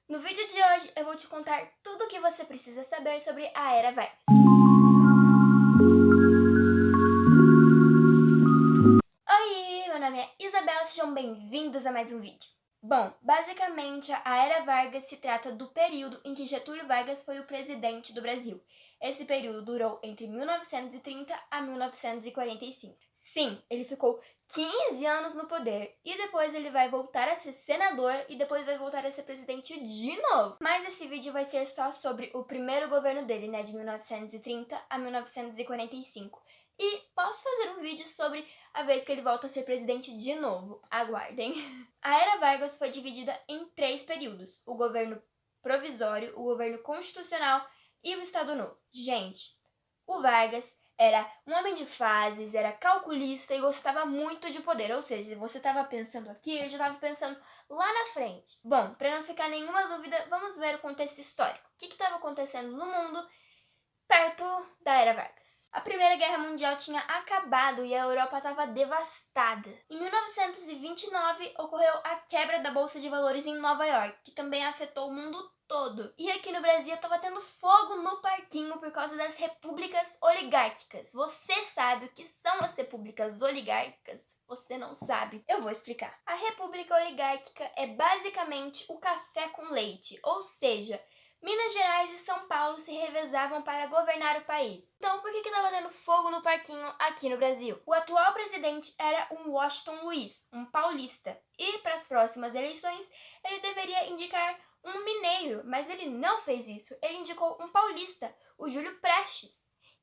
No vídeo de hoje eu vou te contar tudo o que você precisa saber sobre a Era Vargas. Oi, meu nome é Isabela, sejam bem-vindos a mais um vídeo. Bom, basicamente a Era Vargas se trata do período em que Getúlio Vargas foi o presidente do Brasil. Esse período durou entre 1930 a 1945. Sim, ele ficou 15 anos no poder e depois ele vai voltar a ser senador e depois vai voltar a ser presidente de novo. Mas esse vídeo vai ser só sobre o primeiro governo dele, né, de 1930 a 1945. E posso fazer um vídeo sobre a vez que ele volta a ser presidente de novo. Aguardem. A Era Vargas foi dividida em 3 períodos: o governo provisório, o governo constitucional e o Estado Novo. Gente, o Vargas era um homem de fases, era calculista e gostava muito de poder. Ou seja, se você estava pensando aqui, ele já estava pensando lá na frente. Bom, para não ficar nenhuma dúvida, vamos ver o contexto histórico. O que estava acontecendo no mundo perto da Era Vargas? A Primeira Guerra Mundial tinha acabado e a Europa estava devastada. Em 1929, ocorreu a quebra da Bolsa de Valores em Nova York, que também afetou o mundo todo. E aqui no Brasil estava tendo fogo no parquinho por causa das repúblicas oligárquicas. Você sabe o que são as repúblicas oligárquicas? Você não sabe? Eu vou explicar. A república oligárquica é basicamente o café com leite, ou seja, Minas Gerais e São Paulo se revezavam para governar o país. Então, por que estava tendo fogo no parquinho aqui no Brasil? O atual presidente era um Washington Luiz, um paulista. E para as próximas eleições, ele deveria indicar um mineiro, mas ele não fez isso. Ele indicou um paulista, o Júlio Prestes.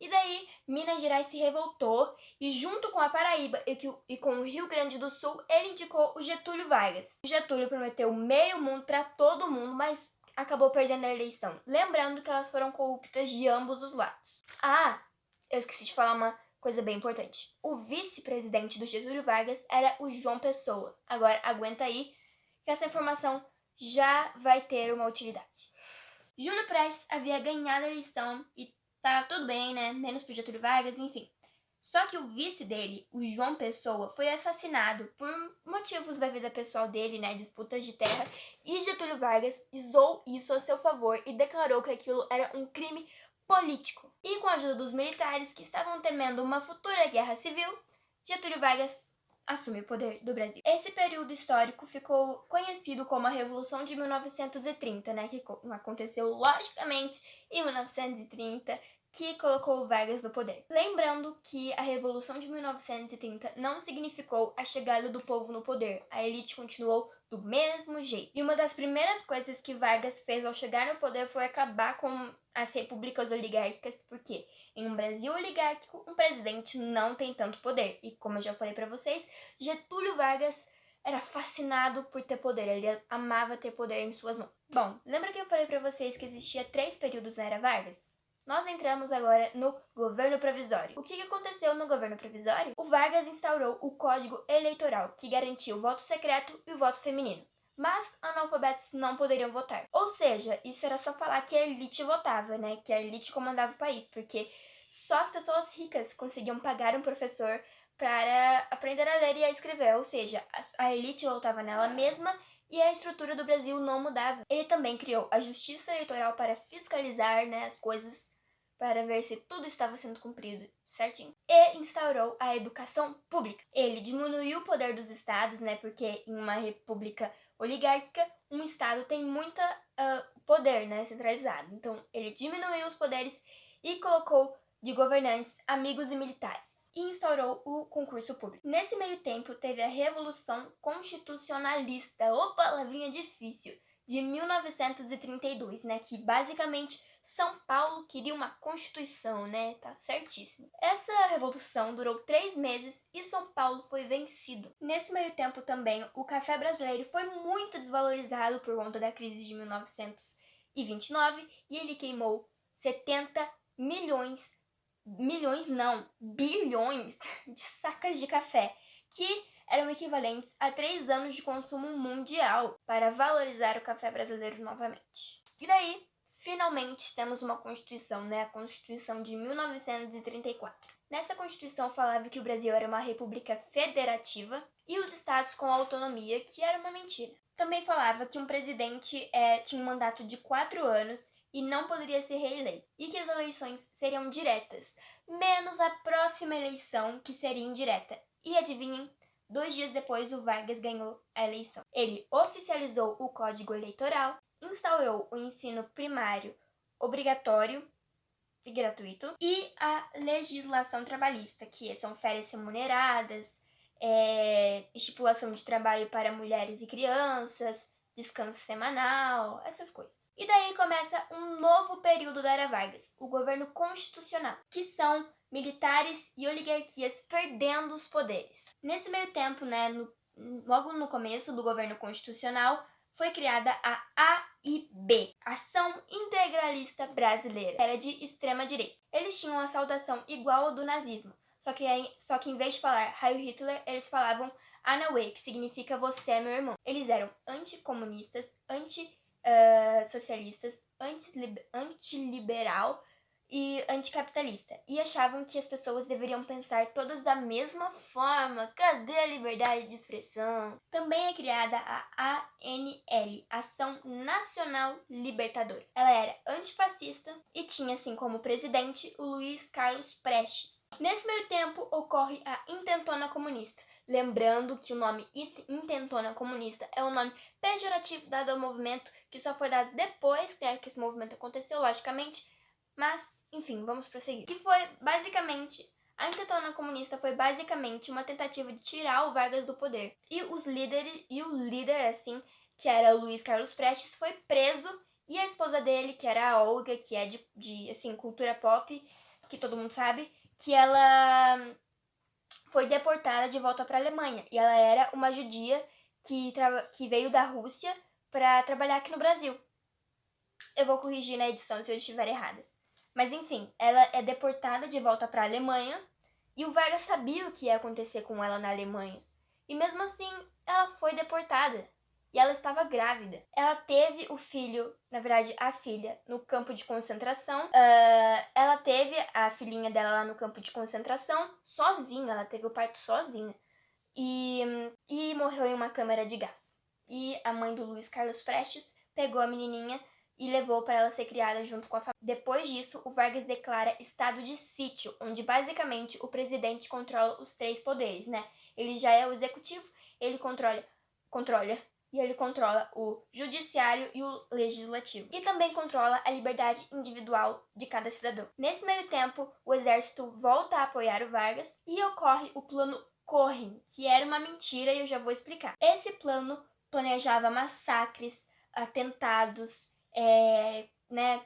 E daí, Minas Gerais se revoltou e, junto com a Paraíba e com o Rio Grande do Sul, ele indicou o Getúlio Vargas. O Getúlio prometeu meio mundo para todo mundo, mas acabou perdendo a eleição. Lembrando que elas foram corruptas de ambos os lados. Ah, eu esqueci de falar uma coisa bem importante. O vice-presidente do Getúlio Vargas era o João Pessoa. Agora, aguenta aí, que essa informação já vai ter uma utilidade. Júlio Prestes havia ganhado a eleição e tava tudo bem, né? Menos pro Getúlio Vargas, enfim. Só que o vice dele, o João Pessoa, foi assassinado por motivos da vida pessoal dele, né? Disputas de terra. E Getúlio Vargas usou isso a seu favor e declarou que aquilo era um crime político. E com a ajuda dos militares que estavam temendo uma futura guerra civil, Getúlio Vargas assume o poder do Brasil. Esse período histórico ficou conhecido como a Revolução de 1930, né? Que aconteceu, logicamente, em 1930, que colocou Vargas no poder. Lembrando que a Revolução de 1930 não significou a chegada do povo no poder. A elite continuou do mesmo jeito. E uma das primeiras coisas que Vargas fez ao chegar no poder foi acabar com as repúblicas oligárquicas, porque em um Brasil oligárquico, um presidente não tem tanto poder. E como eu já falei pra vocês, Getúlio Vargas era fascinado por ter poder, ele amava ter poder em suas mãos. Bom, lembra que eu falei pra vocês que existia 3 períodos na Era Vargas? Nós entramos agora no governo provisório. O que aconteceu no governo provisório? O Vargas instaurou o Código Eleitoral, que garantia o voto secreto e o voto feminino. Mas analfabetos não poderiam votar. Ou seja, isso era só falar que a elite votava, né? Que a elite comandava o país, porque só as pessoas ricas conseguiam pagar um professor para aprender a ler e a escrever. Ou seja, a elite votava nela mesma e a estrutura do Brasil não mudava. Ele também criou a Justiça Eleitoral para fiscalizar, né, as coisas, para ver se tudo estava sendo cumprido certinho. E instaurou a educação pública. Ele diminuiu o poder dos estados, né? Porque em uma república oligárquica, um estado tem muito poder, né? Centralizado. Então, ele diminuiu os poderes e colocou de governantes amigos e militares. E instaurou o concurso público. Nesse meio tempo, teve a Revolução Constitucionalista, ô palavrinha difícil, de 1932, né? Que basicamente São Paulo queria uma constituição, né? Tá certíssimo. Essa revolução durou 3 meses e São Paulo foi vencido. Nesse meio tempo também, o café brasileiro foi muito desvalorizado por conta da crise de 1929 e ele queimou 70 bilhões de sacas de café, que eram equivalentes a 3 anos de consumo mundial para valorizar o café brasileiro novamente. E daí, finalmente, temos uma Constituição, né? A Constituição de 1934. Nessa Constituição falava que o Brasil era uma república federativa e os estados com autonomia, que era uma mentira. também falava que um presidente tinha um mandato de 4 anos e não poderia ser reeleito, e que as eleições seriam diretas, menos a próxima eleição, que seria indireta. E adivinhem, 2 dias depois o Vargas ganhou a eleição. Ele oficializou o Código Eleitoral, instaurou o ensino primário obrigatório e gratuito e a legislação trabalhista, que são férias remuneradas, estipulação de trabalho para mulheres e crianças, descanso semanal, essas coisas. E daí começa um novo período da Era Vargas, o governo constitucional, que são militares e oligarquias perdendo os poderes. Nesse meio tempo, logo no começo do governo constitucional, foi criada a AIB, Ação Integralista Brasileira, que era de extrema direita. Eles tinham uma saudação igual ao do nazismo, só que em vez de falar Heil Hitler, eles falavam Anauê, que significa você é meu irmão. Eles eram anticomunistas, socialistas, antiliberal e anticapitalista, e achavam que as pessoas deveriam pensar todas da mesma forma. Cadê a liberdade de expressão? Também é criada a ANL, Ação Nacional Libertadora. Ela era antifascista e tinha assim como presidente o Luiz Carlos Prestes. Nesse meio tempo ocorre a Intentona Comunista. Lembrando que o nome Intentona Comunista é um nome pejorativo dado ao movimento, que só foi dado depois que esse movimento aconteceu, logicamente. Mas, enfim, vamos prosseguir. A Intentona Comunista foi basicamente uma tentativa de tirar o Vargas do poder. E o líder, assim, que era o Luiz Carlos Prestes, foi preso. E a esposa dele, que era a Olga, que é de cultura pop, que todo mundo sabe, que ela foi deportada de volta para a Alemanha. E ela era uma judia que veio da Rússia para trabalhar aqui no Brasil. Eu vou corrigir na edição se eu estiver errada. Mas enfim, ela é deportada de volta para a Alemanha e o Vargas sabia o que ia acontecer com ela na Alemanha. E mesmo assim, ela foi deportada. E ela estava grávida. Ela teve o filho, na verdade, a filha, no campo de concentração. Ela teve a filhinha dela lá no campo de concentração sozinha. Ela teve o parto sozinha. E morreu em uma câmara de gás. E a mãe do Luiz Carlos Prestes pegou a menininha e levou para ela ser criada junto com a família. Depois disso, o Vargas declara estado de sítio, onde basicamente o presidente controla os 3 poderes, Ele já é o executivo, ele controla o judiciário e o legislativo. E também controla a liberdade individual de cada cidadão. Nesse meio tempo, o exército volta a apoiar o Vargas e ocorre o plano Cohen, que era uma mentira e eu já vou explicar. Esse plano planejava massacres, atentados,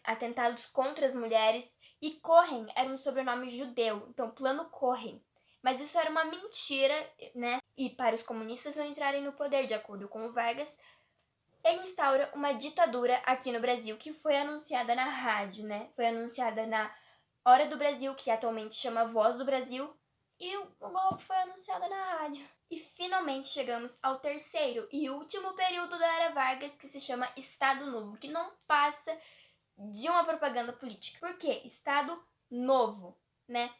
atentados contra as mulheres, e Cohen era um sobrenome judeu, então plano Cohen. Mas isso era uma mentira, E para os comunistas não entrarem no poder, de acordo com o Vargas, ele instaura uma ditadura aqui no Brasil, que foi anunciada na rádio, Foi anunciada na Hora do Brasil, que atualmente chama Voz do Brasil, e o golpe foi anunciado na rádio. E finalmente chegamos ao terceiro e último período da Era Vargas, que se chama Estado Novo, que não passa de uma propaganda política. Por quê? Estado Novo,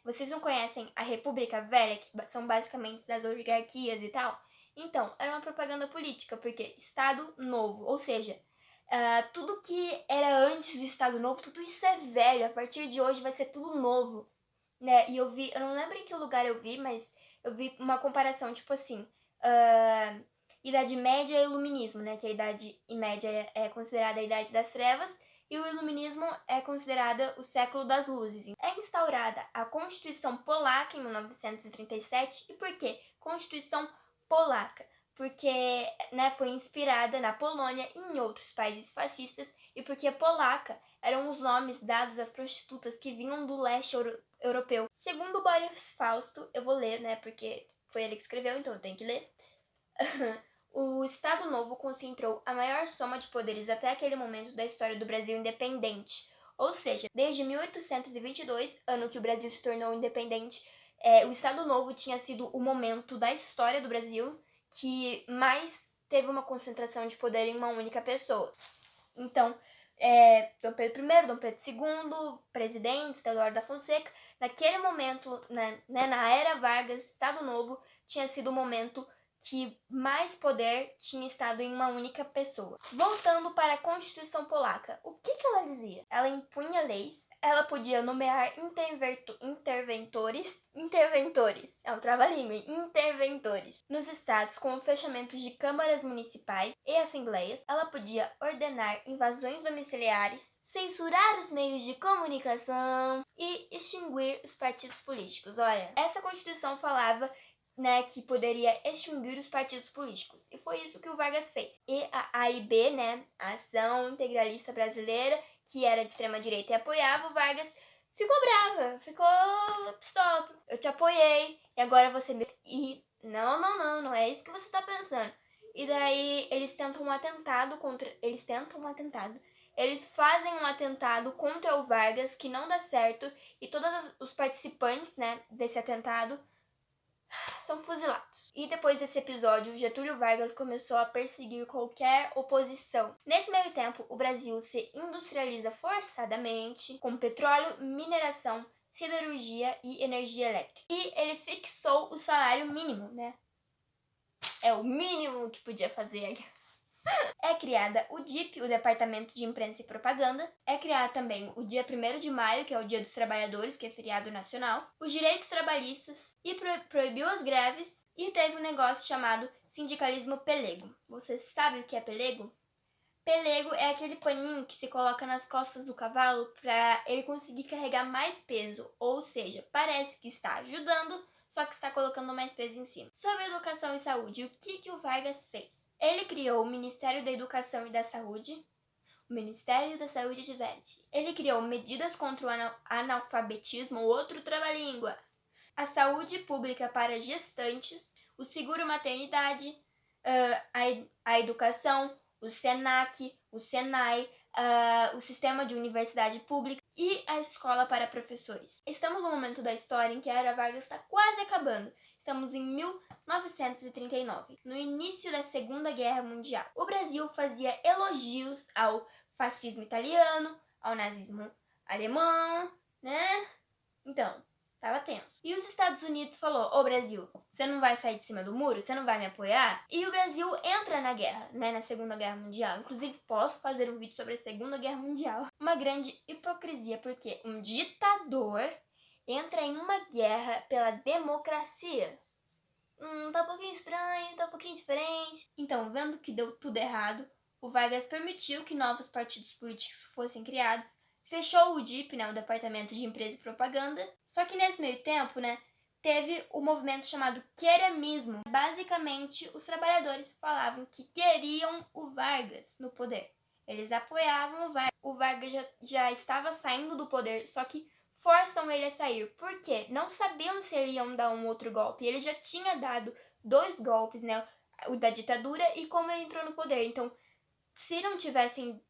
Vocês não conhecem a República Velha, que são basicamente das oligarquias e tal? Então, era uma propaganda política, porque Estado Novo, ou seja, tudo que era antes do Estado Novo, tudo isso é velho, a partir de hoje vai ser tudo novo. E eu não lembro em que lugar eu vi, mas eu vi uma comparação, tipo assim, Idade Média e Iluminismo, Que a Idade Média é considerada a Idade das Trevas e o Iluminismo é considerada o século das luzes. É instaurada a Constituição Polaca em 1937. E por quê? Constituição Polaca. Porque foi inspirada na Polônia e em outros países fascistas, e porque polaca eram os nomes dados às prostitutas que vinham do leste europeu. Segundo Boris Fausto, eu vou ler, porque foi ele que escreveu, então eu tenho que ler. O Estado Novo concentrou a maior soma de poderes até aquele momento da história do Brasil independente. Ou seja, desde 1822, ano que o Brasil se tornou independente, o Estado Novo tinha sido o momento da história do Brasil que mais teve uma concentração de poder em uma única pessoa. Então, Dom Pedro I, Dom Pedro II, presidentes, Teodoro da Fonseca, naquele momento, na Era Vargas, Estado Novo, tinha sido o momento que mais poder tinha estado em uma única pessoa. Voltando para a Constituição Polaca, o que ela dizia? Ela impunha leis, ela podia nomear interventores, é um trava-língua, interventores, nos estados com o fechamento de câmaras municipais e assembleias, ela podia ordenar invasões domiciliares, censurar os meios de comunicação e extinguir os partidos políticos. Olha, essa Constituição falava que poderia extinguir os partidos políticos. E foi isso que o Vargas fez. E a AIB, a Ação Integralista Brasileira, que era de extrema-direita e apoiava o Vargas, ficou brava, ficou pistola. Eu te apoiei, e agora você me... E não é isso que você tá pensando. E daí eles tentam um atentado. Eles fazem um atentado contra o Vargas, que não dá certo, e todos os participantes, desse atentado são fuzilados. E depois desse episódio, Getúlio Vargas começou a perseguir qualquer oposição. Nesse meio tempo, o Brasil se industrializa forçadamente, com petróleo, mineração, siderurgia e energia elétrica. E ele fixou o salário mínimo, É o mínimo que podia fazer. É criada o DIP, o Departamento de Imprensa e Propaganda. É criado também o dia 1º de maio, que é o Dia dos Trabalhadores, que é feriado nacional. Os direitos trabalhistas e proibiu as greves. E teve um negócio chamado sindicalismo pelego. Você sabe o que é pelego? Pelego é aquele paninho que se coloca nas costas do cavalo para ele conseguir carregar mais peso. Ou seja, parece que está ajudando, só que está colocando mais peso em cima. Sobre educação e saúde, o que o Vargas fez? Ele criou o Ministério da Educação e da Saúde, o Ministério da Saúde de Verdi. Ele criou medidas contra o analfabetismo, outro trava-língua, a saúde pública para gestantes, o seguro maternidade, a educação, o SENAC, o SENAI, o sistema de universidade pública e a escola para professores. Estamos no momento da história em que a Era Vargas está quase acabando. Estamos em 1939, no início da Segunda Guerra Mundial. O Brasil fazia elogios ao fascismo italiano, ao nazismo alemão, Então, tava tenso. E os Estados Unidos falou: ô Brasil, você não vai sair de cima do muro? Você não vai me apoiar? E o Brasil entra na guerra, na Segunda Guerra Mundial. Inclusive, posso fazer um vídeo sobre a Segunda Guerra Mundial. Uma grande hipocrisia, porque um ditador entra em uma guerra pela democracia. Tá um pouquinho estranho, tá um pouquinho diferente. Então, vendo que deu tudo errado, o Vargas permitiu que novos partidos políticos fossem criados, fechou o DIP, o Departamento de Imprensa e Propaganda. Só que nesse meio tempo, teve o movimento chamado queremismo. Basicamente, os trabalhadores falavam que queriam o Vargas no poder. Eles apoiavam o Vargas. O Vargas já estava saindo do poder, só que forçam ele a sair. Por quê? Não sabiam se ele iam dar um outro golpe. Ele já tinha dado 2 golpes, o da ditadura e como ele entrou no poder. Então, se não tivessem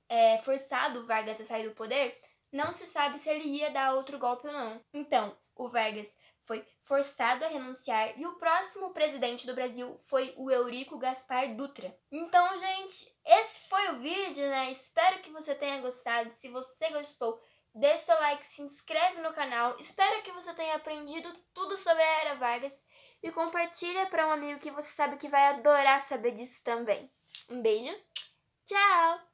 forçado o Vargas a sair do poder, não se sabe se ele ia dar outro golpe ou não. Então, o Vargas foi forçado a renunciar e o próximo presidente do Brasil foi o Eurico Gaspar Dutra. Então, gente, esse foi o vídeo, Espero que você tenha gostado. Se você gostou, deixe seu like, se inscreve no canal. Espero que você tenha aprendido tudo sobre a Era Vargas e compartilha para um amigo que você sabe que vai adorar saber disso também. Um beijo, tchau!